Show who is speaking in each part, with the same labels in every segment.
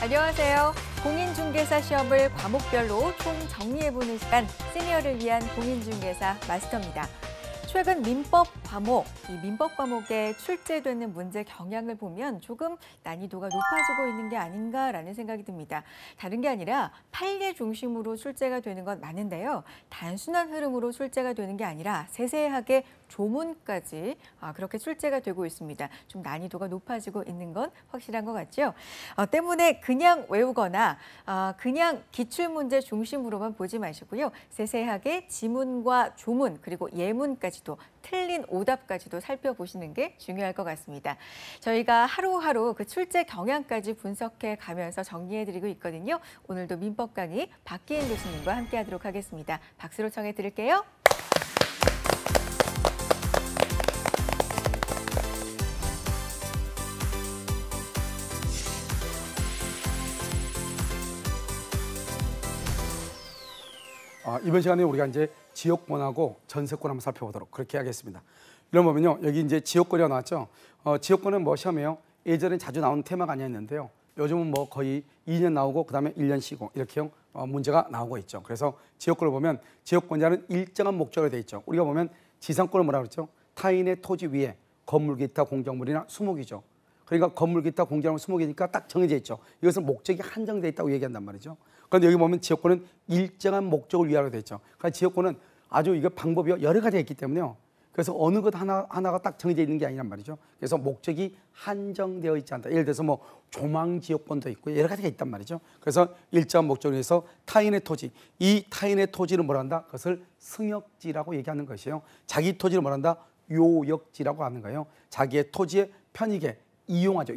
Speaker 1: 안녕하세요. 공인중개사 시험을 과목별로 총 정리해보는 시간, 시니어를 위한 공인중개사 마스터입니다. 최근 민법 과목, 이 민법 과목에 출제되는 문제 경향을 보면 조금 난이도가 높아지고 있는 게 아닌가라는 생각이 듭니다. 다른 게 아니라 판례 중심으로 출제가 되는 건 맞는데요. 단순한 흐름으로 출제가 되는 게 아니라 세세하게 조문까지 그렇게 출제가 되고 있습니다. 좀 난이도가 높아지고 있는 건 확실한 것 같죠? 때문에 그냥 외우거나 그냥 기출문제 중심으로만 보지 마시고요. 세세하게 지문과 조문 그리고 예문까지도 틀린 오답까지도 살펴보시는 게 중요할 것 같습니다. 저희가 하루하루 그 출제 경향까지 분석해 가면서 정리해드리고 있거든요. 오늘도 민법 강의 박기인 교수님과 함께하도록 하겠습니다. 박수로 청해 드릴게요.
Speaker 2: 이번 시간에 우리가 이제 지역권하고 전세권 한번 살펴보도록 그렇게 하겠습니다. 이런 보면요, 여기 이제 지역권이라고 나왔죠. 지역권은 뭐 시험에요. 예전에 자주 나오는 테마가 아니었는데요. 요즘은 뭐 거의 2년 나오고 그다음에 1년 쉬고 이렇게 문제가 나오고 있죠. 그래서 지역권을 보면 지역권자는 일정한 목적으로 돼 있죠. 우리가 보면 지상권을 뭐라 그랬죠? 타인의 토지 위에 건물 기타 공작물이나 수목이죠. 그러니까 건물 기타 공작물 수목이니까 딱 정해져 있죠. 이것은 목적이 한정돼 있다고 얘기한단 말이죠. 그런데 여기 보면 지역권은 일정한 목적을 위하여 되어 있죠. 그러니까 지역권은 아주 이거 방법이 여러 가지가 있기 때문에요. 그래서 어느 것 하나가 딱 정해져 있는 게 아니란 말이죠. 그래서 목적이 한정되어 있지 않다. 예를 들어서 뭐 조망 지역권도 있고 여러 가지가 있단 말이죠. 그래서 일정한 목적을 위해서 타인의 토지, 이 타인의 토지를 뭐라 한다? 그것을 승역지라고 얘기하는 것이에요. 자기 토지를 뭐라 한다? 요역지라고 하는 거예요. 자기의 토지에 편익에 이용하죠.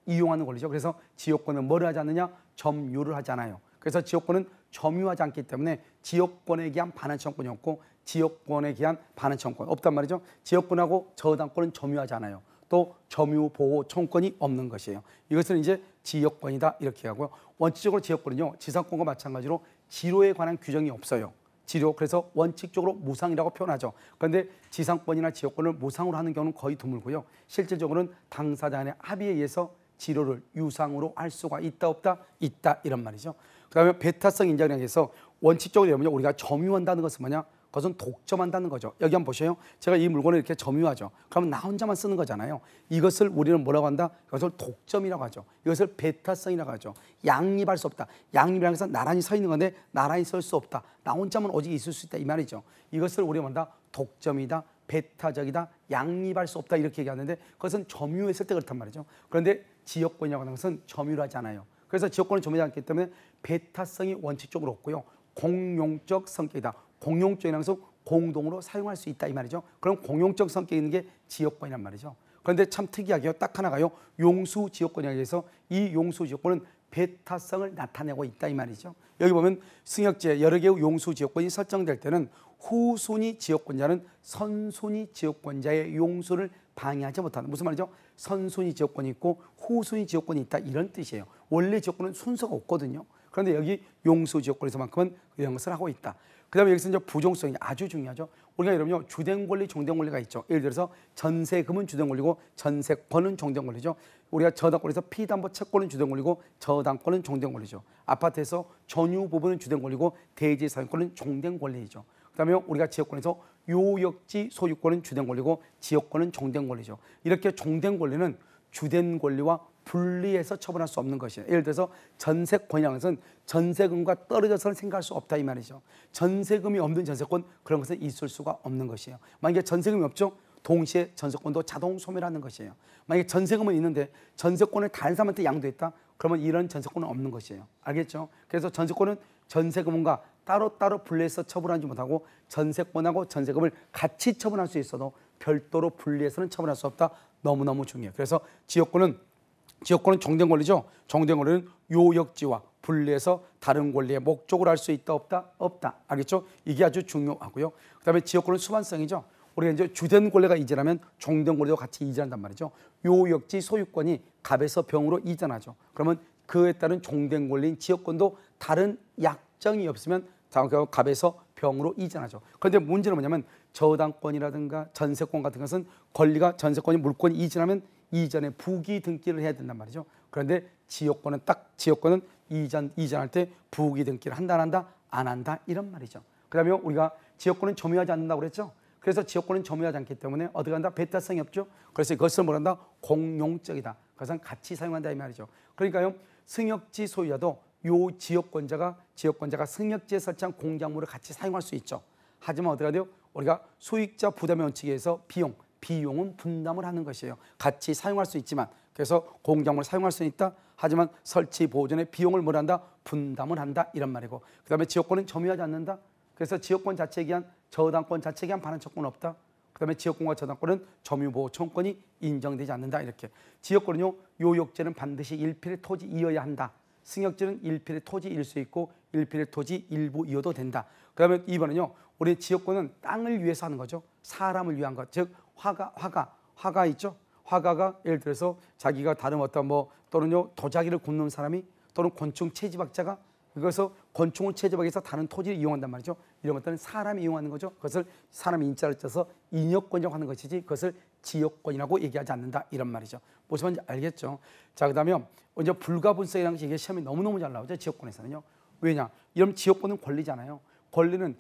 Speaker 2: 이용하는 권리죠. 그래서 지역권은 뭐를 하지 않느냐? 점유를 하지 않아요. 그래서 지역권은 점유하지 않기 때문에 지역권에 기한 반환청권이 없고 지역권에 기한 반환청권 없단 말이죠. 지역권하고 저당권은 점유하지 않아요. 또 점유 보호 청권이 없는 것이에요. 이것은 이제 지역권이다 이렇게 하고요. 원칙적으로 지역권은요, 지상권과 마찬가지로 지료에 관한 규정이 없어요. 지료, 그래서 원칙적으로 무상이라고 표현하죠. 그런데 지상권이나 지역권을 무상으로 하는 경우는 거의 드물고요. 실질적으로는 당사자 간의 합의에 의해서 지료를 유상으로 할 수가 있다 없다? 있다 이런 말이죠. 그다음에 배타성 인정이라고 해서 원칙적으로 보면 우리가 점유한다는 것은 뭐냐? 그것은 독점한다는 거죠. 여기 한번 보세요. 제가 이 물건을 이렇게 점유하죠. 그러면 나 혼자만 쓰는 거잖아요. 이것을 우리는 뭐라고 한다? 이것을 독점이라고 하죠. 이것을 배타성이라고 하죠. 양립할 수 없다. 양립이라는 것은 나란히 서 있는 건데 나란히 설 수 없다. 나 혼자만 오직 있을 수 있다 이 말이죠. 이것을 우리가 뭐다? 독점이다. 배타적이다. 양립할 수 없다 이렇게 얘기하는데 그것은 점유했을 때 그렇단 말이죠. 그런데 지역권이라고 하는 것은 점유를 하지 않아요. 그래서 지역권을 점유하지 않기 때문에 배타성이 원칙적으로 없고요. 공용적 성격이다. 공용적이라는 것은 공동으로 사용할 수 있다 이 말이죠. 그럼 공용적 성격이 있는 게 지역권이란 말이죠. 그런데 참 특이하게요. 딱 하나가요. 용수 지역권이라고 해서 이 용수 지역권은 배타성을 나타내고 있다 이 말이죠. 여기 보면 승역지에 여러 개의 용수 지역권이 설정될 때는 후순위 지역권자는 선순위 지역권자의 용수를 방해하지 못한다. 무슨 말이죠? 선순위 지역권이 있고 후순위 지역권이 있다 이런 뜻이에요. 원래 지역권은 순서가 없거든요. 그런데 여기 용수 지역권에서만큼은 이런 것을 하고 있다. 그 다음에 여기서 이제 부종성이 아주 중요하죠. 우리가 여러분요, 주된 권리, 종된 권리가 있죠. 예를 들어서 전세금은 주된 권리고 전세권은 종된 권리죠. 우리가 저당권에서 피담보 채권은 주된 권리고 저당권은 종된 권리죠. 아파트에서 전유 부분은 주된 권리고 대지 사용권은 종된 권리죠. 그 다음에 우리가 지역권에서 요역지 소유권은 주된 권리고 지역권은 종된 권리죠. 이렇게 종된 권리는 주된 권리와 분리해서 처분할 수 없는 것이에요. 예를 들어서 전세권이라는 것은 전세금과 떨어져서는 생각할 수 없다 이 말이죠. 전세금이 없는 전세권 그런 것은 있을 수가 없는 것이에요. 만약에 전세금이 없죠? 동시에 전세권도 자동 소멸하는 것이에요. 만약에 전세금은 있는데 전세권을 다른 사람한테 양도했다? 그러면 이런 전세권은 없는 것이에요. 알겠죠? 그래서 전세권은 전세금과 따로따로 분리해서 처분하지 못하고 전세권하고 전세금을 같이 처분할 수 있어도 별도로 분리해서는 처분할 수 없다. 너무너무 중요해요. 그래서 지역권은 종된 권리죠. 종된 권리는 요역지와 분리해서 다른 권리의 목적으로 할 수 있다 없다? 없다. 알겠죠? 이게 아주 중요하고요. 그다음에 지역권은 수반성이죠. 우리가 이제 주된 권리가 이전하면 종된 권리도 같이 이전한단 말이죠. 요역지 소유권이 갑에서 병으로 이전하죠. 그러면 그에 따른 종된 권리인 지역권도 다른 약정이 없으면 갑에서 병으로 이전하죠. 그런데 문제는 뭐냐면 저당권이라든가 전세권 같은 것은 권리가 전세권이 물권이 이전하면 이전에 부기 등기를 해야 된단 말이죠. 그런데 지역권은 이전할 때 부기 등기를 한다 안 한다 안 한다 이런 말이죠. 그다음에 우리가 지역권은 점유하지 않는다고 그랬죠. 그래서 지역권은 점유하지 않기 때문에 어떻게 한다? 배타성이 없죠. 그래서 이것을 뭐란다? 공용적이다. 그것은 같이 사용한다 이 말이죠. 그러니까요, 승역지 소유자도 요 지역권자가 승역지에 설치한 공작물을 같이 사용할 수 있죠. 하지만 어떻게 돼요? 우리가 소유자 부담의 원칙에 의해서 비용은 분담을 하는 것이에요. 같이 사용할 수 있지만, 그래서 공작물을 사용할 수는 있다. 하지만 설치 보존의 비용을 뭘 한다? 분담을 한다 이런 말이고, 그 다음에 지역권은 점유하지 않는다. 그래서 지역권 자체에 기한 저당권 자체에 기한 반환 청구는 없다. 그 다음에 지역권과 저당권은 점유보호 청구권이 인정되지 않는다. 이렇게 지역권은요, 요역지는 반드시 일필의 토지이어야 한다. 승역지는 일필의 토지일 수 있고 일필의 토지 일부이어도 된다. 그 다음에 2번은요, 우리 지역권은 땅을 위해서 하는 거죠. 사람을 위한 것. 즉 화가 있죠. 화가가 예를 들어서 자기가 다른 어떤 또는요 도자기를 굽는 사람이 또는 곤충 채집학자가 그래서 곤충을 채집하기 위해서 다른 토지를 이용한단 말이죠. 이런 것들은 사람이 이용하는 거죠. 그것을 사람이 인자를 써서 인역권이라고 하는 것이지 그것을 지역권이라고 얘기하지 않는다 이런 말이죠. 무슨 말인지 알겠죠? 자, 그다음에 이제 불가분성이라는 것이 이게 시험에 너무너무 잘 나오죠. 지역권에서는요. 왜냐? 이런 지역권은 권리잖아요. 권리는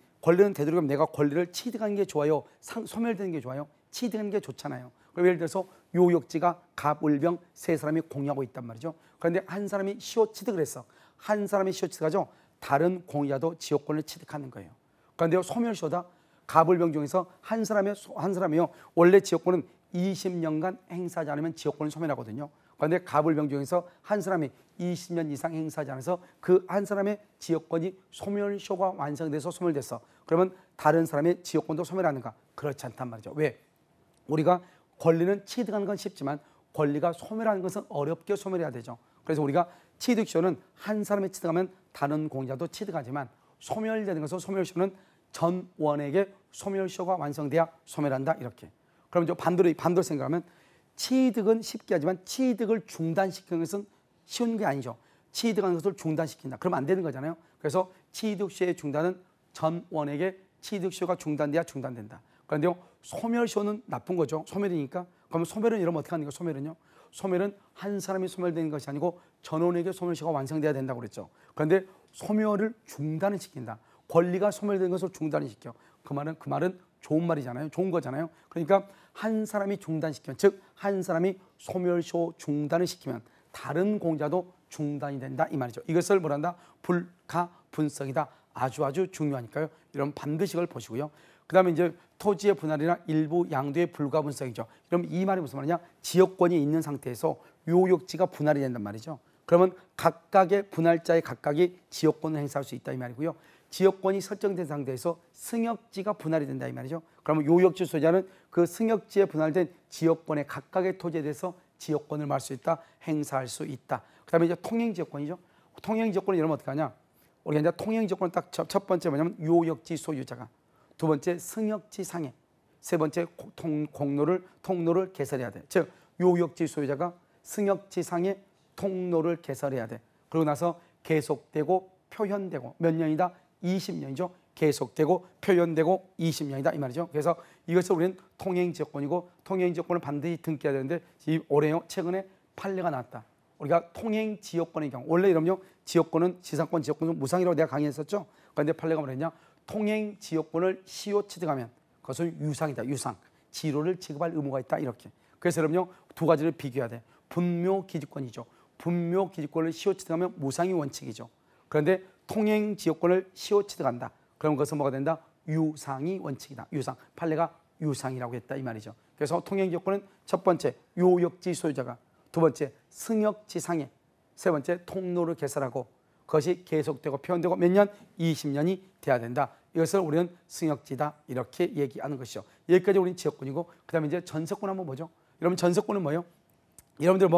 Speaker 2: 되도록이면 내가 권리를 취득하는 게 좋아요? 소멸되는 게 좋아요? 취득하는 게 좋잖아요. 예를 들어서 요역지가 갑을병 세 사람이 공유하고 있단 말이죠. 그런데 한 사람이 시효 취득을 했어. 한 사람이 시효 취득하죠. 다른 공유자도 지역권을 취득하는 거예요. 그런데 소멸시효다. 갑을병 중에서 한 사람이요. 원래 지역권은 20년간 행사하지 않으면 지역권을 소멸하거든요. 그런데 갑을병 중에서 한 사람이 20년 이상 행사하지 않아서 그 한 사람의 지역권이 소멸시효가 완성돼서 소멸됐어. 그러면 다른 사람의 지역권도 소멸하는가? 그렇지 않단 말이죠. 왜? 우리가 권리는 취득하는 건 쉽지만 권리가 소멸하는 것은 어렵게 소멸해야 되죠. 그래서 우리가 취득시효는 한 사람이 취득하면 다른 공유자도 취득하지만 소멸되는 것은 소멸시효는 전 원에게 소멸시효가 완성돼야 소멸한다 이렇게. 그럼 이제 반대로 생각하면 취득은 쉽게 하지만 취득을 중단시키는 것은 쉬운 게 아니죠. 취득하는 것을 중단시킨다. 그러면 안 되는 거잖아요. 그래서 취득시효의 중단은 전 원에게 취득시효가 중단돼야 중단된다. 그런데요, 소멸시효는 나쁜 거죠. 소멸이니까. 그러면 소멸은 이러면 어떻게 하는 거예요? 소멸은 한 사람이 소멸되는 것이 아니고 전원에게 소멸시효가 완성돼야 된다고 그랬죠. 그런데 소멸을 중단을 시킨다. 권리가 소멸되는 것을 중단을 시켜. 그 말은 좋은 말이잖아요. 좋은 거잖아요. 그러니까 한 사람이 중단시키면, 즉 한 사람이 소멸시효 중단을 시키면 다른 공자도 중단이 된다 이 말이죠. 이것을 뭐란다? 불가분성이다. 아주 중요하니까요. 이런 반드시 그걸 보시고요. 그 다음에 이제 토지의 분할이나 일부 양도의 불가분성이죠. 그럼 이 말이 무슨 말이냐? 지역권이 있는 상태에서 요역지가 분할이 된단 말이죠. 그러면 각각의 분할자의 각각이 지역권을 행사할 수 있다 이 말이고요. 지역권이 설정된 상태에서 승역지가 분할이 된다 이 말이죠. 그러면 요역지 소유자는 그 승역지에 분할된 지역권의 각각의 토지에 대해서 지역권을 말 수 있다, 행사할 수 있다. 그 다음에 이제 통행지역권이죠. 통행지역권은 이러면 어떻게 하냐? 우리가 이제 통행지역권은 딱 첫 번째 뭐냐면 요역지 소유자가, 두 번째 승역지 상해, 세 번째 통로를 개설해야 돼. 즉 요역지 소유자가 승역지 상해 통로를 개설해야 돼. 그러고 나서 계속되고 표현되고 몇 년이다? 20년이죠. 계속되고 표현되고 20년이다 이 말이죠. 그래서 이것을 우리는 통행지역권이고 통행지역권을 반드시 등기해야 되는데 최근에 판례가 나왔다. 우리가 통행지역권의 경우 원래 이러면요 지역권은 지상권, 지역권은 무상이라고 내가 강의했었죠. 그런데 판례가 뭐랬냐? 통행지역권을 시효 취득하면 그것은 유상이다. 유상. 지로를 지급할 의무가 있다. 이렇게. 그래서 여러분요 두 가지를 비교해야 돼. 분묘기지권이죠. 분묘기지권을 시효 취득하면 무상이 원칙이죠. 그런데 통행지역권을 시효 취득한다. 그럼 그것은 뭐가 된다? 유상이 원칙이다. 유상. 판례가 유상이라고 했다 이 말이죠. 그래서 통행지역권은 첫 번째 요역지 소유자가, 두 번째 승역지 상해, 세 번째 통로를 개설하고 그것이 계속되고 표현되고 몇 년? 20년이 돼야 된다. 이것을 우리는 승역지다 이렇게 얘기하는 것이죠. 여기까지 우리는 지역권이고 그 다음에 이제 전세권 한번 보죠. 여러분 전세권은 뭐예요? 여러분들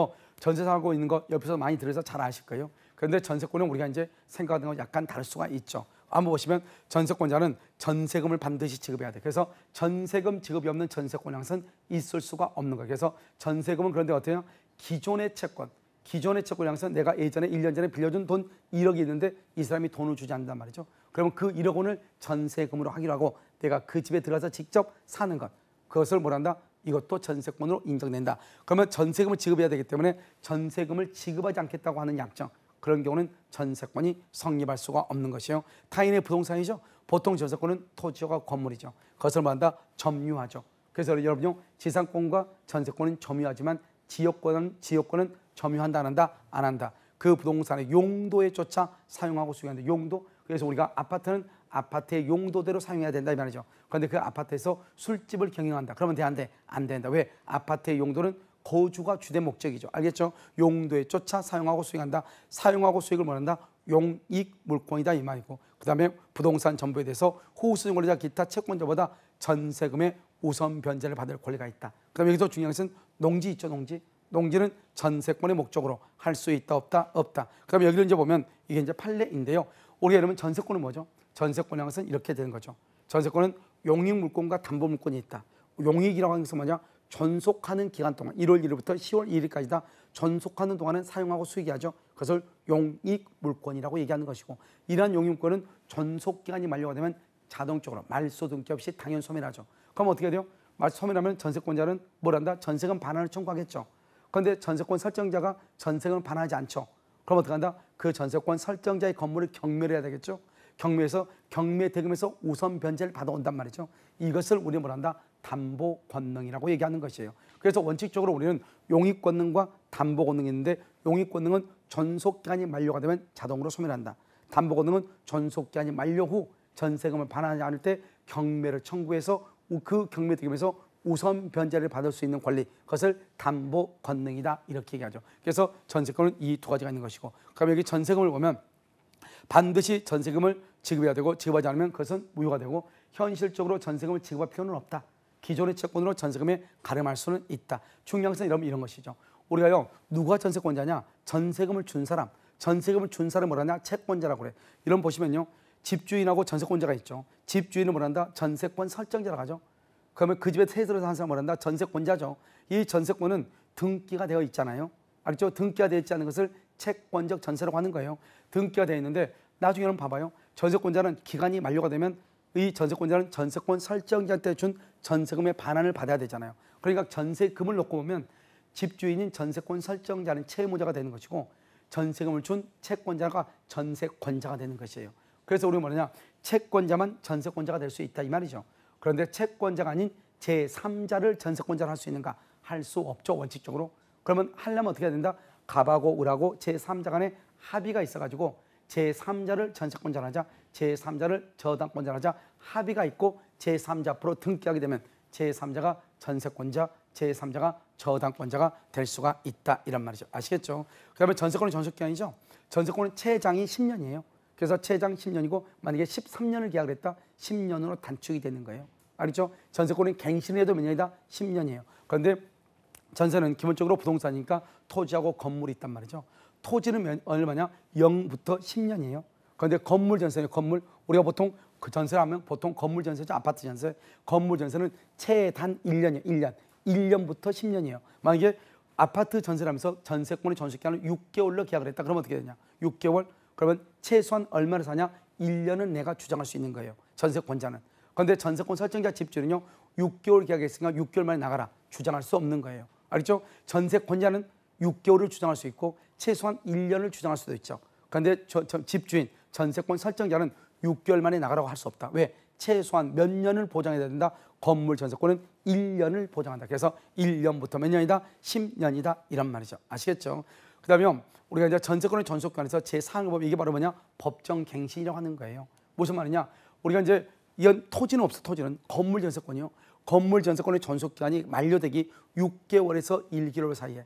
Speaker 2: 전세 사고 있는 거 옆에서 많이 들어서 잘 아실 거예요. 그런데 전세권은 우리가 이제 생각하는 거 약간 다를 수가 있죠. 한번 보시면 전세권자는 전세금을 반드시 지급해야 돼. 그래서 전세금 지급이 없는 전세권 양은 있을 수가 없는 거예요. 그래서 전세금은 그런데 어때요? 기존의 채권 양은 내가 예전에 1년 전에 빌려준 돈 1억이 있는데 이 사람이 돈을 주지 않는단 말이죠. 그러면 그 1억 원을 전세금으로 하기로 하고 내가 그 집에 들어가서 직접 사는 것, 그것을 뭐란다? 이것도 전세권으로 인정된다. 그러면 전세금을 지급해야 되기 때문에 전세금을 지급하지 않겠다고 하는 약정, 그런 경우는 전세권이 성립할 수가 없는 것이에요. 타인의 부동산이죠. 보통 전세권은 토지와 건물이죠. 그것을 말한다 점유하죠. 그래서 여러분요, 지상권과 전세권은 점유하지만 지역권은 점유한다 안 한다? 안 한다. 그 부동산의 용도에 쫓아 사용하고 수용한다. 용도. 그래서 우리가 아파트는 아파트의 용도대로 사용해야 된다 이 말이죠. 그런데 그 아파트에서 술집을 경영한다. 그러면 돼? 안 돼? 안 된다. 왜? 아파트의 용도는 거주가 주된 목적이죠. 알겠죠? 용도에 쫓아 사용하고 수익한다. 사용하고 수익을 뭐한다? 용익 물권이다 이 말이고, 그 다음에 부동산 전부에 대해서 후수용 권리자 기타 채권자보다 전세금의 우선 변제를 받을 권리가 있다. 그 다음에 여기서 중요한 것은 농지 있죠. 농지는 전세권의 목적으로 할 수 있다 없다? 없다. 그 다음에 여기를 이제 보면 이게 이제 판례인데요. 우리가 이러면 전세권은 뭐죠? 전세권이라는 것은 이렇게 되는 거죠. 전세권은 용익 물권과 담보 물권이 있다. 용익이라고 하는 것은 뭐냐? 존속하는 기간 동안 1월 1일부터 10월 2일까지다 존속하는 동안은 사용하고 수익이 하죠. 그것을 용익 물권이라고 얘기하는 것이고, 이러한 용익 물권은 존속 기간이 만료가 되면 자동적으로 말소 등기 없이 당연 소멸하죠. 그럼 어떻게 돼요? 소멸하면 전세권자는 뭘 한다? 전세금 반환을 청구하겠죠. 그런데 전세권 설정자가 전세금을 반환하지 않죠. 그럼 어떻게 한다? 그 전세권 설정자의 건물을 경매해야 되겠죠. 경매에서 경매 대금에서 우선 변제를 받아온단 말이죠. 이것을 우리 뭐란다? 담보 권능이라고 얘기하는 것이에요. 그래서 원칙적으로 우리는 용익 권능과 담보 권능이 있는데, 용익 권능은 존속 기간이 만료가 되면 자동으로 소멸한다. 담보 권능은 존속 기간이 만료 후 전세금을 반환하지 않을 때 경매를 청구해서 그 경매 대금에서 우선 변제를 받을 수 있는 권리, 그것을 담보 권능이다 이렇게 얘기하죠. 그래서 전세권은 이 두 가지가 있는 것이고, 그럼 여기 전세금을 보면 반드시 전세금을 지급해야 되고, 지급하지 않으면 그것은 무효가 되고, 현실적으로 전세금을 지급할 필요는 없다. 기존의 채권으로 전세금에 가름할 수는 있다. 중요한 것은 이런 것이죠. 우리가요, 누가 전세권자냐? 전세금을 준 사람. 전세금을 준 사람을 뭐라냐? 채권자라고 그래. 이런 보시면요, 집주인하고 전세권자가 있죠. 집주인은 뭐란다? 전세권 설정자라고 하죠. 그러면 그 집에 세들어서 한 사람 뭐란다? 전세권자죠. 이 전세권은 등기가 되어 있잖아요. 알죠? 등기가 되어 있지 않은 것을 채권적 전세라고 하는 거예요. 등기가 되어 있는데 나중에 여러분 봐봐요. 전세권자는 기간이 만료가 되면 이 전세권자는 전세권 설정자한테 준 전세금의 반환을 받아야 되잖아요. 그러니까 전세금을 놓고 보면 집주인인 전세권 설정자는 채무자가 되는 것이고, 전세금을 준 채권자가 전세권자가 되는 것이에요. 그래서 우리가 뭐냐? 채권자만 전세권자가 될 수 있다 이 말이죠. 그런데 채권자가 아닌 제3자를 전세권자로 할 수 있는가? 할 수 없죠, 원칙적으로. 그러면 하려면 어떻게 해야 된다? 갑하고 을하고 제3자 간에 합의가 있어가지고 제3자를 전세권자로 하자, 제3자를 저당권자로 하자 합의가 있고, 제3자 앞으로 등기하게 되면 제3자가 전세권자, 제3자가 저당권자가 될 수가 있다 이란 말이죠. 아시겠죠? 그 다음에 전세권은 존속기간이죠. 전세권은 최장이 10년이에요. 그래서 최장 10년이고 만약에 13년을 계약을 했다, 10년으로 단축이 되는 거예요. 알겠죠? 전세권은 갱신을 해도 몇 년이다? 10년이에요. 그런데 전세는 기본적으로 부동산이니까 토지하고 건물이 있단 말이죠. 토지는 얼마냐? 0부터 10년이에요. 그런데 건물 전세는 건물, 우리가 보통 그 전세를 하면 보통 건물 전세죠. 아파트 전세. 건물 전세는 최단 1년이에요. 1년부터 10년이에요. 만약에 아파트 전세를 하면서 전세권의 존속기간을 6개월로 계약을 했다. 그러면 어떻게 되냐? 6개월? 그러면 최소한 얼마를 사냐? 1년은 내가 주장할 수 있는 거예요. 전세권자는. 그런데 전세권 설정자 집주는요, 6개월 계약했으니까 6개월 만에 나가라. 주장할 수 없는 거예요. 알겠죠? 전세권자는 6개월을 주장할 수 있고 최소한 1년을 주장할 수도 있죠. 그런데 집주인, 전세권 설정자는 6개월 만에 나가라고 할 수 없다. 왜? 최소한 몇 년을 보장해야 된다? 건물 전세권은 1년을 보장한다. 그래서 1년부터 몇 년이다? 10년이다. 이런 말이죠. 아시겠죠? 그 다음에 우리가 이제 전세권의 존속기간에서 제4항을 보면 이게 바로 뭐냐? 법정갱신이라고 하는 거예요. 무슨 말이냐? 우리가 이제 이건 토지는 없어. 토지는 건물 전세권이요. 건물 전세권의 존속기간이 만료되기 6개월에서 1개월 사이에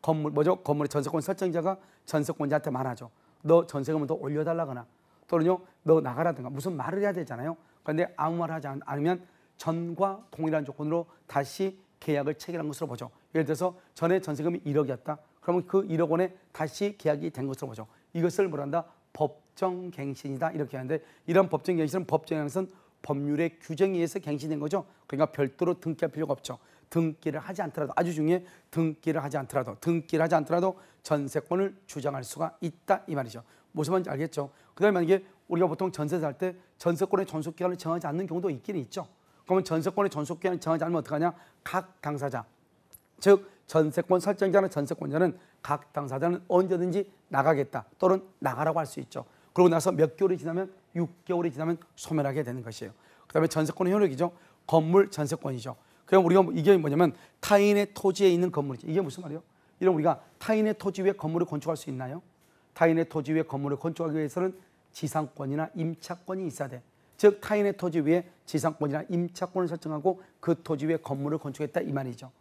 Speaker 2: 건물의 전세권 설정자가 전세권자한테 말하죠. 너 전세금을 더 올려달라거나 또는요, 너 나가라든가 무슨 말을 해야 되잖아요. 그런데 아무 말 하지 않으면 전과 동일한 조건으로 다시 계약을 체결한 것으로 보죠. 예를 들어서 전에 전세금이 1억이었다. 그러면 그 1억 원에 다시 계약이 된 것으로 보죠. 이것을 뭐란다? 법정갱신이다. 이렇게 하는데, 이런 법정갱신은 법정갱신은 법률의 규정에 의해서 갱신된 거죠. 그러니까 별도로 등기할 필요가 없죠. 등기를 하지 않더라도, 아주 중요해, 등기를 하지 않더라도 전세권을 주장할 수가 있다 이 말이죠. 무슨 말인지 알겠죠? 그 다음에 만약에 우리가 보통 전세 살 때 전세권의 존속기간을 정하지 않는 경우도 있기는 있죠. 그러면 전세권의 존속기간을 정하지 않으면 어떡하냐? 각 당사자, 즉 전세권 설정자나 전세권자는 각 당사자는 언제든지 나가겠다 또는 나가라고 할 수 있죠. 그러고 나서 몇 개월이 지나면 6개월이 지나면 소멸하게 되는 것이에요. 그다음에 전세권의 효력이죠. 건물 전세권이죠. 그럼 우리가 이게 뭐냐면 타인의 토지에 있는 건물이죠. 이게 무슨 말이에요? 이런 우리가 타인의 토지 위에 건물을 건축할 수 있나요? 타인의 토지 위에 건물을 건축하기 위해서는 지상권이나 임차권이 있어야 돼. 즉 타인의 토지 위에 지상권이나 임차권을 설정하고 그 토지 위에 건물을 건축했다 이 말이죠.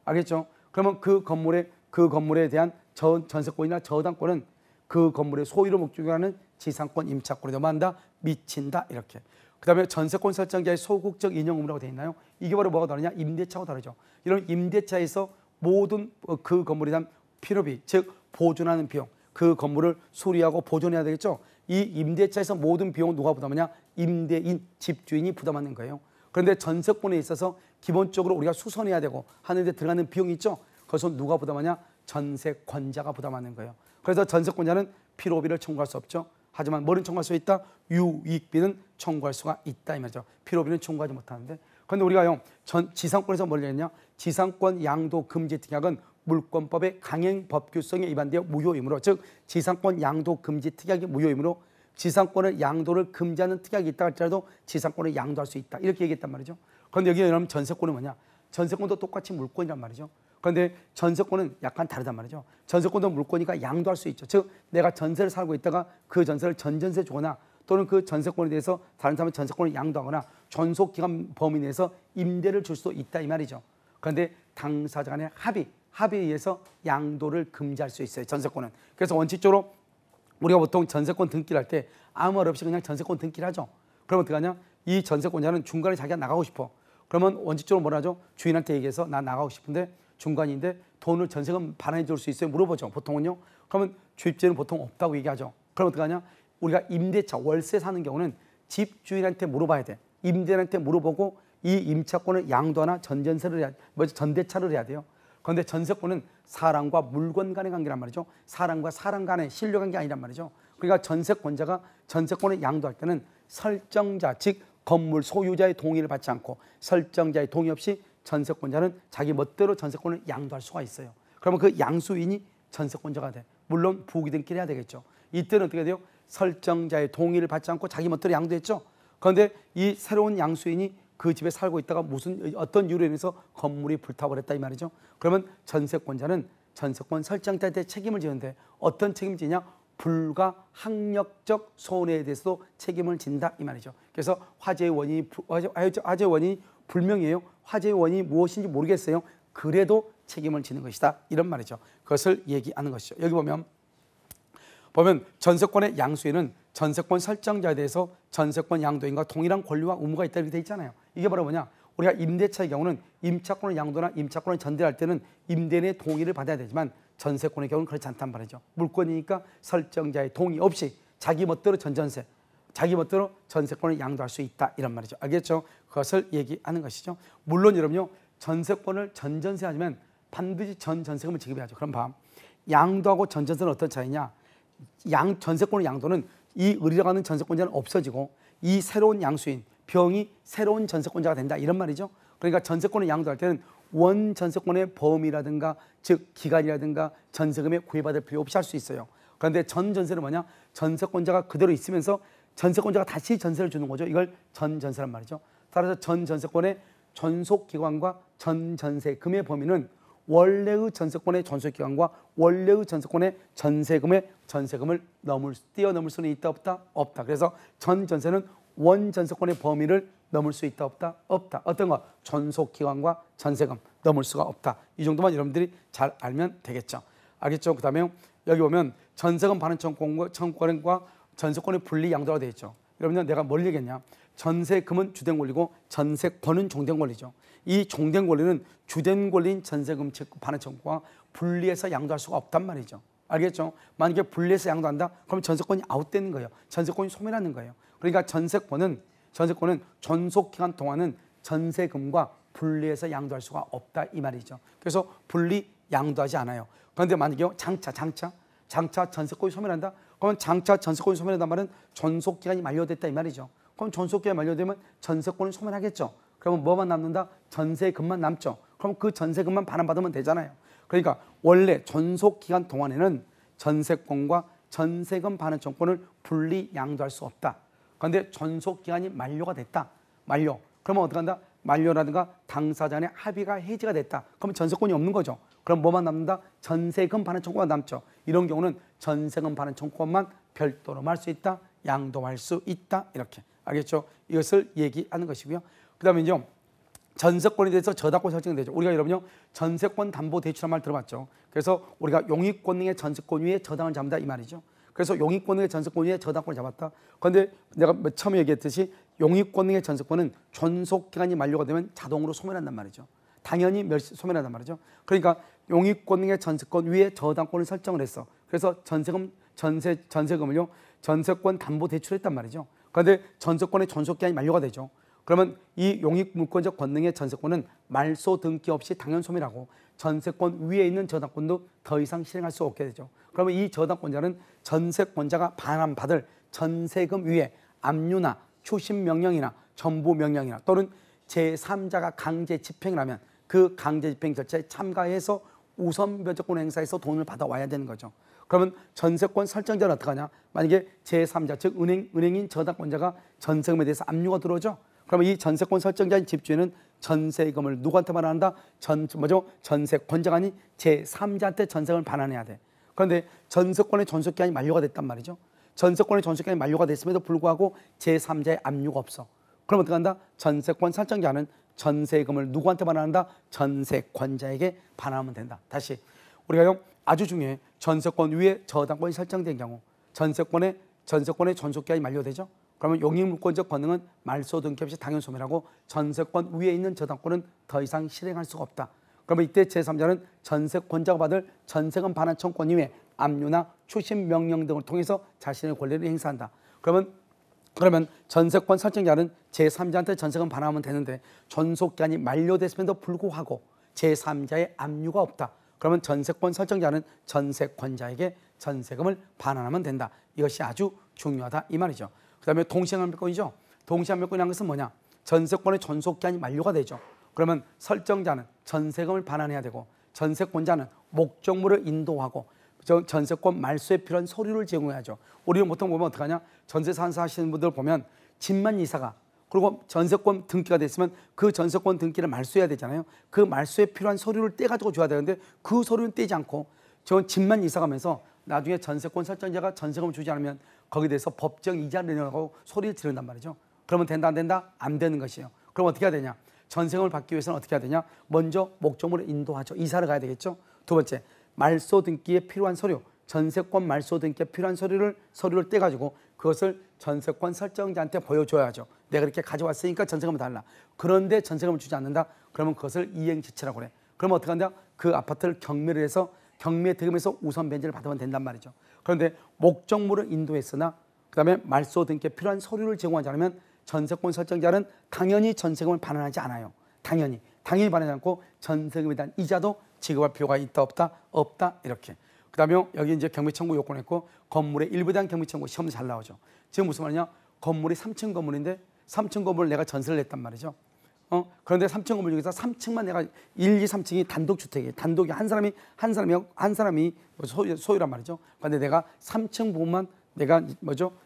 Speaker 2: 알겠죠? 그러면 그 건물에 대한 전세권이나 저당권은 그 건물의 소유로 목적하는 지상권, 임차권에 뭐한다? 미친다 이렇게. 그다음에 전세권 설정자의 소극적 인용 의무라고 되어 있나요? 이게 바로 뭐가 다르냐? 임대차하고 다르죠. 이런 임대차에서 모든 그 건물에 대한 필요비, 즉 보존하는 비용, 그 건물을 수리하고 보존해야 되겠죠. 이 임대차에서 모든 비용은 누가 부담하냐? 임대인, 집주인이 부담하는 거예요. 그런데 전세권에 있어서 기본적으로 우리가 수선해야 되고 하는데 들어가는 비용이 있죠. 그것은 누가 부담하냐? 전세권자가 부담하는 거예요. 그래서 전세권자는 필요비를 청구할 수 없죠. 하지만 뭐는 청구할 수 있다? 유익비는 청구할 수가 있다 이 말이죠. 필요비는 청구하지 못하는데. 그런데 우리가요, 지상권에서 뭘 했냐? 지상권 양도 금지 특약은 물권법의 강행 법규성에 위반되어 무효이므로, 즉 지상권 양도 금지 특약이 무효이므로 지상권의 양도를 금지하는 특약이 있다 할지라도 지상권을 양도할 수 있다 이렇게 얘기했단 말이죠. 그런데 여기 여러분 전세권은 뭐냐? 전세권도 똑같이 물권이란 말이죠. 그런데 전세권은 약간 다르단 말이죠. 전세권도 물권이니까 양도할 수 있죠. 즉 내가 전세를 살고 있다가 그 전세를 전전세 주거나 또는 그 전세권에 대해서 다른 사람의 전세권을 양도하거나 존속기간 범위 내에서 임대를 줄 수도 있다 이 말이죠. 그런데 당사자 간의 합의에 의해서 양도를 금지할 수 있어요. 전세권은. 그래서 원칙적으로 우리가 보통 전세권 등기를 할 때 아무 말 없이 그냥 전세권 등기를 하죠. 그러면 어떻게 하냐? 이 전세권자는 중간에 자기가 나가고 싶어. 그러면 원칙적으로 뭐라 하죠? 주인한테 얘기해서 나 나가고 싶은데 중간인데 돈을 전세금 반환해 줄 수 있어요? 물어보죠. 보통은요. 그러면 주입제는 보통 없다고 얘기하죠. 그럼 어떻게 하냐? 우리가 임대차, 월세 사는 경우는 집주인한테 물어봐야 돼. 임대인한테 물어보고 이 임차권을 양도하나 전대차를 해야 돼요. 그런데 전세권은 사람과 물건 간의 관계란 말이죠. 사람과 사람 간의 신뢰 관계 아니란 말이죠. 그러니까 전세권자가 전세권을 양도할 때는 설정자, 즉 건물 소유자의 동의를 받지 않고 설정자의 동의 없이 전세권자는 자기 멋대로 전세권을 양도할 수가 있어요. 그러면 그 양수인이 전세권자가 돼. 물론 부기등기를 해야 되겠죠. 이때는 어떻게 돼요? 설정자의 동의를 받지 않고 자기 멋대로 양도했죠. 그런데 이 새로운 양수인이 그 집에 살고 있다가 어떤 이유로 인해서 건물이 불타버렸다 이 말이죠. 그러면 전세권자는 전세권 설정자한테 책임을 지는데 어떤 책임을 지냐? 불가항력적 손해에 대해서도 책임을 진다 이 말이죠. 그래서 화재의 원인이 불명이에요. 화재의 원인이 무엇인지 모르겠어요. 그래도 책임을 지는 것이다 이런 말이죠. 그것을 얘기하는 것이죠. 여기 보면 전세권의 양수인은 전세권 설정자에 대해서 전세권 양도인과 동일한 권리와 의무가 있다 이렇게 돼 있잖아요. 이게 바로 뭐냐? 우리가 임대차의 경우는 임차권을 양도나 임차권을 전대할 때는 임대인의 동의를 받아야 되지만 전세권의 경우는 그렇지 않단 말이죠. 물권이니까 설정자의 동의 없이 자기 멋대로 전전세, 자기 멋대로 전세권을 양도할 수 있다 이런 말이죠. 알겠죠? 그것을 얘기하는 것이죠. 물론 여러분요, 전세권을 전전세 하면 반드시 전세금을 지급해야죠. 그럼 봐. 양도하고 전전세는 어떤 차이냐? 전세권의 양도는 이 을이라고 하는 전세권자는 없어지고 이 새로운 양수인 병이 새로운 전세권자가 된다 이런 말이죠. 그러니까 전세권을 양도할 때는 원 전세권의 범위라든가 즉 기간이라든가 전세금에 구애받을 필요 없이 할 수 있어요. 그런데 전전세는 뭐냐? 전세권자가 그대로 있으면서 전세권자가 다시 전세를 주는 거죠. 이걸 전전세란 말이죠. 따라서 전전세권의 존속기간과 전전세금의 범위는 원래의 전세권의 존속기간과 원래의 전세권의 전세금을 뛰어넘을 수는 있다 없다? 없다. 그래서 전전세는 원 전세권의 범위를 넘을 수 있다 없다? 없다. 어떤 거? 존속기간과 전세금 넘을 수가 없다. 이 정도만 여러분들이 잘 알면 되겠죠. 알겠죠? 그 다음에 여기 보면 전세금 반환 청구권과 전세권의 분리 양도가 되어 있죠. 여러분들 내가 뭘 얘기했냐? 전세금은 주된 권리고 전세권은 종된 권리죠. 이 종된 권리는 주된 권리인 전세금 반환 청구와 분리해서 양도할 수가 없단 말이죠. 알겠죠? 만약에 분리해서 양도한다? 그럼 전세권이 아웃되는 거예요. 전세권이 소멸하는 거예요. 그러니까 전세권은 존속기간 동안은 전세금과 분리해서 양도할 수가 없다 이 말이죠. 그래서 분리 양도하지 않아요. 그런데 만약에 장차 전세권이 소멸한다? 그러면 장차 전세권이 소멸한단 말은 존속기간이 만료됐다 이 말이죠. 그럼 존속기간이 만료되면 전세권이 소멸하겠죠. 그러면 뭐만 남는다? 전세금만 남죠. 그럼 그럼 그 전세금만 반환받으면 되잖아요. 그러니까 원래 존속 기간 동안에는 전세권과 전세금 반환 청구권을 분리 양도할 수 없다. 그런데 존속 기간이 만료가 됐다. 만료. 그러면 어떻게 한다? 만료라든가 당사자 간의 합의가 해지가 됐다. 그러면 전세권이 없는 거죠. 그럼 뭐만 남는다? 전세금 반환 청구가 남죠. 이런 경우는 전세금 반환 청구권만 별도로 할 수 있다. 양도할 수 있다. 이렇게. 알겠죠? 이것을 얘기하는 것이고요. 그다음에요. 전세권에 대해서 저당권 설정되죠. 우리가 여러분요 전세권 담보 대출한 말 들어봤죠. 그래서 우리가 용익권 등의 전세권 위에 저당을 잡는다 이 말이죠. 그래서 용익권 등의 전세권 위에 저당권을 잡았다. 그런데 내가 처음에 얘기했듯이 용익권 등의 전세권은 존속 기간이 만료가 되면 자동으로 소멸한단 말이죠. 당연히 소멸한단 말이죠. 그러니까 용익권 등의 전세권 위에 저당권을 설정을 했어. 그래서 전세금을요 전세권 담보 대출했단 말이죠. 그런데 전세권의 존속 기간이 만료가 되죠. 그러면 이 용익물권적 권능의 전세권은 말소 등기 없이 당연 소멸하고 전세권 위에 있는 저당권도 더 이상 실행할 수 없게 되죠. 그러면 이 저당권자는 전세권자가 반환받을 전세금 위에 압류나 추심 명령이나 전부 명령이나 또는 제3자가 강제 집행이라면 그 강제 집행 절차에 참가해서 우선 변제권 행사에서 돈을 받아와야 되는 거죠. 그러면 전세권 설정자는 어떻게 하냐? 만약에 제3자 즉 은행인 저당권자가 전세금에 대해서 압류가 들어오죠. 그러면 이 전세권 설정자인 집주인은 전세금을 누구한테 반환한다? 전세권자가 아닌 제3자한테 전세금을 반환해야 돼. 그런데 전세권의 존속기간이 만료가 됐단 말이죠. 전세권의 존속기간이 만료가 됐음에도 불구하고 제3자의 압류가 없어. 그럼 어떻게 한다? 전세권 설정자는 전세금을 누구한테 반환한다? 전세권자에게 반환하면 된다. 다시 우리가요 아주 중요해. 전세권 위에 저당권이 설정된 경우 전세권의 존속기간이 만료되죠. 그러면 용익물권적 권능은 말소 등기 없이 당연 소멸하고 전세권 위에 있는 저당권은 더 이상 실행할 수가 없다. 그러면 이때 제3자는 전세권자가 받을 전세금 반환 청구권 이외에 압류나 추심 명령 등을 통해서 자신의 권리를 행사한다. 그러면 전세권 설정자는 제3자한테 전세금 반환하면 되는데 존속기간이 만료됐음에도 불구하고 제3자의 압류가 없다. 그러면 전세권 설정자는 전세권자에게 전세금을 반환하면 된다. 이것이 아주 중요하다 이 말이죠. 그 다음에 동시행환별권이죠. 동시행환별권이라는 것은 뭐냐? 전세권의 존속기한이 만료가 되죠. 그러면 설정자는 전세금을 반환해야 되고 전세권자는 목적물을 인도하고 전세권 말소에 필요한 서류를 제공해야죠. 우리는 보통 보면 어떡하냐? 전세 산수하시는 분들 보면 집만 이사가 그리고 전세권 등기가 됐으면 그 전세권 등기를 말소해야 되잖아요. 그 말소에 필요한 서류를 떼가지고 줘야 되는데 그 서류는 떼지 않고 저 집만 이사가면서 나중에 전세권 설정자가 전세금을 주지 않으면 거기에 대해서 법정 이자를 내라고 소리를 지른단 말이죠. 그러면 된다 안 된다? 안 되는 것이에요. 그럼 어떻게 해야 되냐? 전세금을 받기 위해서는 어떻게 해야 되냐? 먼저 목적물을 인도하죠. 이사를 가야 되겠죠. 두 번째, 말소 등기에 필요한 서류, 전세권 말소 등기에 필요한 서류를 떼가지고 그것을 전세권 설정자한테 보여줘야죠. 내가 이렇게 가져왔으니까 전세금을 달라. 그런데 전세금을 주지 않는다? 그러면 그것을 이행지체라고 그래. 그러면 어떻게 한다? 그 아파트를 경매를 해서 경매 대금에서 우선 변제를 받으면 된단 말이죠. 그런데 목적물을 인도했으나 그다음에 말소 등기에 필요한 서류를 제공하지 않으면 전세권 설정자는 당연히 전세금을 반환하지 않아요. 당연히 반환하지 않고 전세금에 대한 이자도 지급할 필요가 있다 없다 이렇게. 그다음에 여기 이제 경매 청구 요건이 있고 건물의 일부에 대한 경매 청구 시험도 잘 나오죠. 지금 무슨 말이냐? 건물이 3층 건물인데 3층 건물을 내가 전세를 냈단 말이죠. 그런데 3층 건물 중에서 3층만 내가 1, 2, 3층이 단독주택이에요. 단독이 한 사람이 소유란 말이죠. 그런데 내가 3층 부분만 내가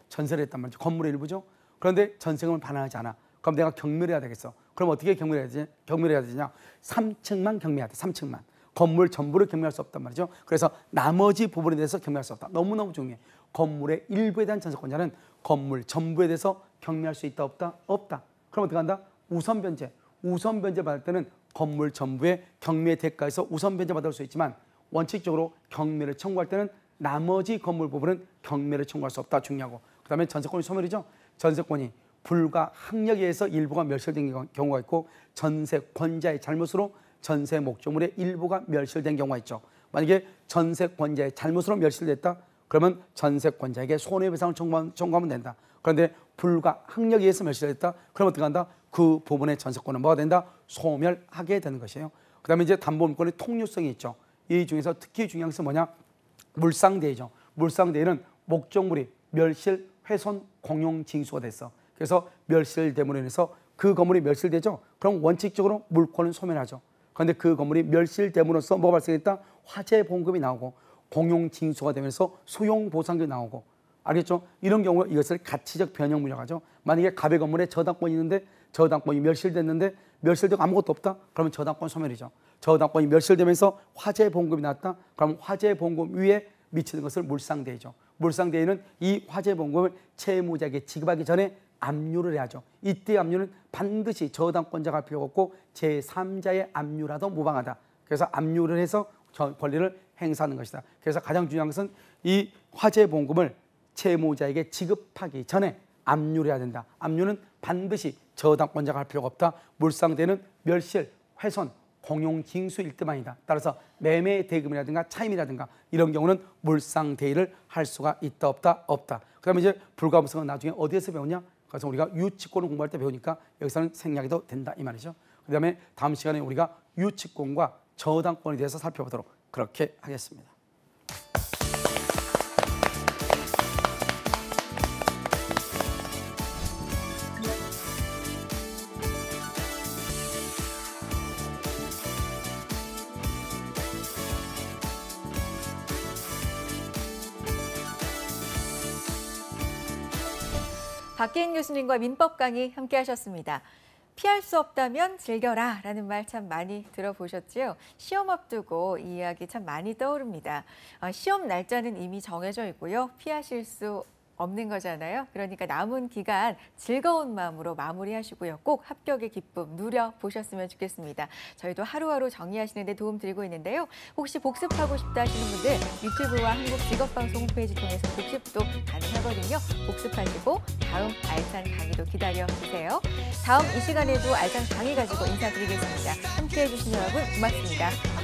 Speaker 2: 전세를 했단 말이죠. 건물의 일부죠. 그런데 전세금을 반환하지 않아. 그럼 내가 경매를 해야 되겠어. 그럼 어떻게 경매를 해야 되냐? 3층만 경매해야 돼. 3층만. 건물 전부를 경매할 수 없단 말이죠. 그래서 나머지 부분에 대해서 경매할 수 없다. 너무너무 중요해. 건물의 일부에 대한 전세권자는 건물 전부에 대해서 경매할 수 있다 없다. 그럼 어떻게 한다? 우선 변제 받을 때는 건물 전부의 경매 대가에서 우선 변제 받을 수 있지만 원칙적으로 경매를 청구할 때는 나머지 건물 부분은 경매를 청구할 수 없다. 중요하고. 그다음에 전세권이 소멸이죠. 전세권이 불가 학력에 의해서 일부가 멸실된 경우가 있고 전세권자의 잘못으로 전세 목적물의 일부가 멸실된 경우가 있죠. 만약에 전세권자의 잘못으로 멸실됐다? 그러면 전세권자에게 손해배상을 청구하면 된다. 그런데 불가 학력에 의해서 멸실됐다? 그럼 어떻게 한다? 그 부분의 전세권은 뭐가 된다? 소멸하게 되는 것이에요. 그 다음에 이제 담보물권의 통유성이 있죠. 이 중에서 특히 중요한 것은 뭐냐? 물상대회죠. 물상대회는 목적물이 멸실, 훼손, 공용 징수가 됐어. 그래서 멸실됨으로 인해서 그 건물이 멸실되죠. 그럼 원칙적으로 물권은 소멸하죠. 그런데 그 건물이 멸실됨으로써 뭐가 발생했다? 화재 보험금이 나오고 공용 징수가 되면서 소용 보상금이 나오고, 알겠죠? 이런 경우 이것을 가치적 변형물이라고 하죠. 만약에 갑의 건물에 저당권이 있는데 저당권이 멸실됐는데 멸실되고 아무것도 없다? 그러면 저당권 소멸이죠. 저당권이 멸실되면서 화재 보험금이 났다? 그러면 화재 보험금 위에 미치는 것을 물상대이죠. 물상대에는 이 화재 보험금을 채무자에게 지급하기 전에 압류를 해야죠. 이때 압류는 반드시 저당권자가 할 필요가 없고 제3자의 압류라도 무방하다. 그래서 압류를 해서 권리를 행사하는 것이다. 그래서 가장 중요한 것은 이 화재 보험금을 채무자에게 지급하기 전에 압류를 해야 된다. 압류는 반드시 저당권자가 할 필요가 없다. 물상대는 멸실, 훼손, 공용 징수일 때만이다. 따라서 매매 대금이라든가 차임이라든가 이런 경우는 물상대의를 할 수가 있다 없다? 없다. 그다음에 이제 불가분성은 나중에 어디에서 배우냐? 그래서 우리가 유치권을 공부할 때 배우니까 여기서는 생략해도 된다 이 말이죠. 그다음에 다음 시간에 우리가 유치권과 저당권에 대해서 살펴보도록 그렇게 하겠습니다.
Speaker 1: 박기인 교수님과 민법 강의 함께 하셨습니다. 피할 수 없다면 즐겨라 라는 말 참 많이 들어보셨지요? 시험 앞두고 이 이야기 참 많이 떠오릅니다. 시험 날짜는 이미 정해져 있고요. 피하실 수 없는 거잖아요. 그러니까 남은 기간 즐거운 마음으로 마무리하시고요. 꼭 합격의 기쁨 누려보셨으면 좋겠습니다. 저희도 하루하루 정리하시는 데 도움 드리고 있는데요. 혹시 복습하고 싶다 하시는 분들 유튜브와 한국직업방송 홈페이지 통해서 복습도 가능하거든요. 복습하시고 다음 알찬 강의도 기다려주세요. 다음 이 시간에도 알찬 강의 가지고 인사드리겠습니다. 함께해 주신 여러분 고맙습니다.